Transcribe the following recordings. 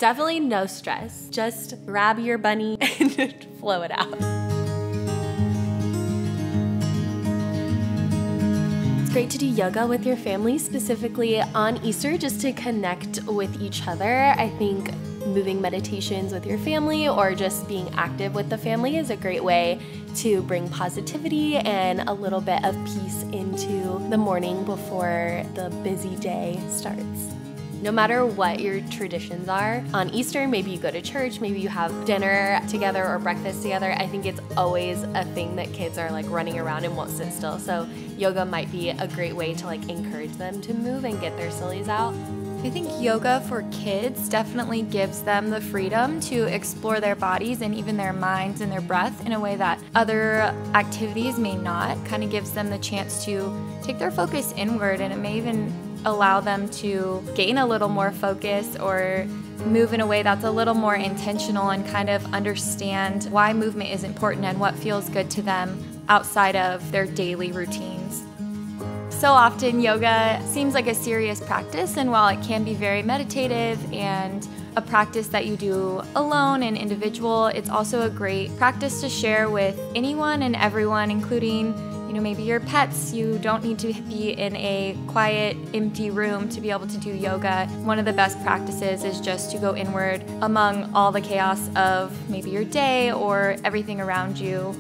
Definitely no stress. Just grab your bunny and flow it out. It's great to do yoga with your family, specifically on Easter, just to connect with each other. I think moving meditations with your family or just being active with the family is a great way to bring positivity and a little bit of peace into the morning before the busy day starts. No matter what your traditions are, on Easter, maybe you go to church, maybe you have dinner together or breakfast together. I think it's always a thing that kids are like running around and won't sit still. So yoga might be a great way to like encourage them to move and get their sillies out. I think yoga for kids definitely gives them the freedom to explore their bodies and even their minds and their breath in a way that other activities may not. Kind of gives them the chance to take their focus inward, and it may even allow them to gain a little more focus or move in a way that's a little more intentional and kind of understand why movement is important and what feels good to them outside of their daily routines. So often yoga seems like a serious practice, and while it can be very meditative and a practice that you do alone and individual, it's also a great practice to share with anyone and everyone, including maybe your pets. You don't need to be in a quiet, empty room to be able to do yoga. One of the best practices is just to go inward among all the chaos of maybe your day or everything around you.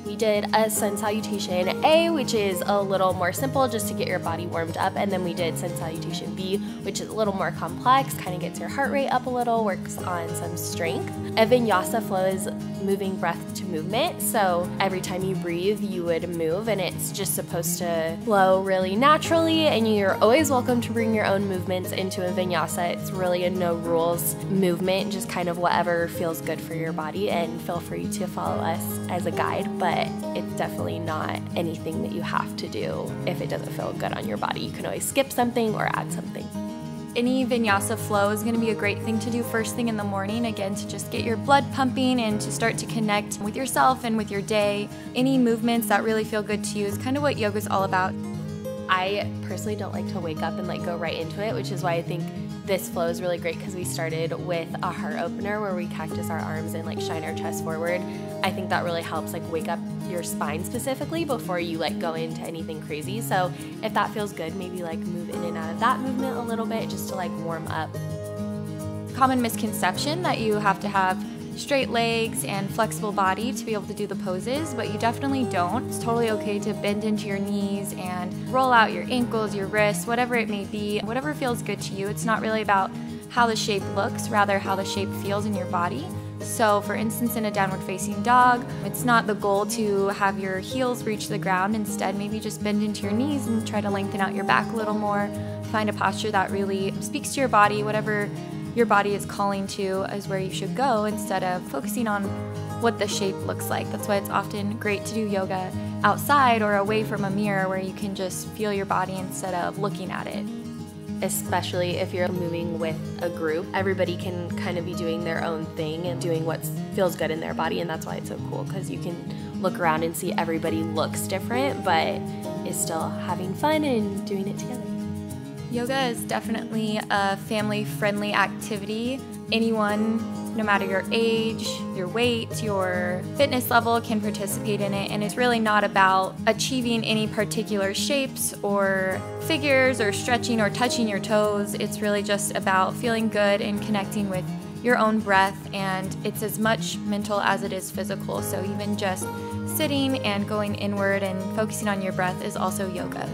We did a sun salutation A, which is a little more simple just to get your body warmed up, and then we did sun salutation B, which is a little more complex, kind of gets your heart rate up a little, works on some strength. A vinyasa flow is moving breath to movement, so every time you breathe you would move, and it's just supposed to flow really naturally, and you're always welcome to bring your own movements into a vinyasa. It's really a no rules movement, just kind of whatever feels good for your body, and feel free to follow us as a guide, but it's definitely not anything that you have to do if it doesn't feel good on your body. You can always skip something or add something. Any vinyasa flow is going to be a great thing to do first thing in the morning, again, to just get your blood pumping and to start to connect with yourself and with your day. Any movements that really feel good to you is kind of what yoga is all about. I personally don't like to wake up and like go right into it, which is why I think this flow is really great, because we started with a heart opener where we cactus our arms and like shine our chest forward. I think that really helps like wake up your spine specifically before you like go into anything crazy. So if that feels good, maybe like move in and out of that movement a little bit just to like warm up. Common misconception that you have to have straight legs and flexible body to be able to do the poses, but you definitely don't. It's totally okay to bend into your knees and roll out your ankles, your wrists, whatever it may be, whatever feels good to you. It's not really about how the shape looks, rather how the shape feels in your body. So for instance, in a downward facing dog, it's not the goal to have your heels reach the ground. Instead, maybe just bend into your knees and try to lengthen out your back a little more. Find a posture that really speaks to your body. Whatever your body is calling to is where you should go, instead of focusing on what the shape looks like. That's why it's often great to do yoga outside or away from a mirror, where you can just feel your body instead of looking at it. Especially if you're moving with a group, everybody can kind of be doing their own thing and doing what feels good in their body, and that's why it's so cool, because you can look around and see everybody looks different but is still having fun and doing it together. Yoga is definitely a family-friendly activity. Anyone, no matter your age, your weight, your fitness level, can participate in it, and it's really not about achieving any particular shapes or figures or stretching or touching your toes. It's really just about feeling good and connecting with your own breath, and it's as much mental as it is physical. So even just sitting and going inward and focusing on your breath is also yoga.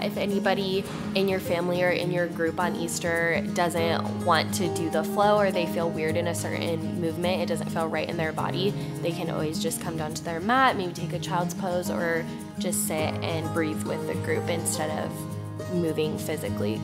If anybody in your family or in your group on Easter doesn't want to do the flow, or they feel weird in a certain movement, it doesn't feel right in their body, they can always just come down to their mat, maybe take a child's pose, or just sit and breathe with the group instead of moving physically.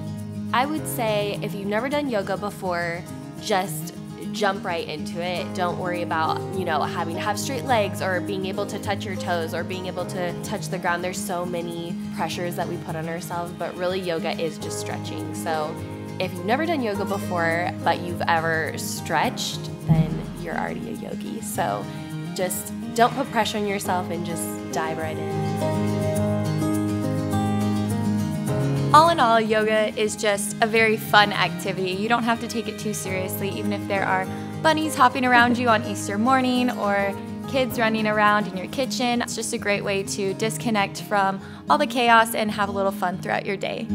I would say if you've never done yoga before, just jump right into it. Don't worry about, having to have straight legs or being able to touch your toes or being able to touch the ground. There's so many pressures that we put on ourselves, but really yoga is just stretching. So if you've never done yoga before, but you've ever stretched, then you're already a yogi. So just don't put pressure on yourself and just dive right in. All in all, yoga is just a very fun activity. You don't have to take it too seriously, even if there are bunnies hopping around you on Easter morning or kids running around in your kitchen. It's just a great way to disconnect from all the chaos and have a little fun throughout your day.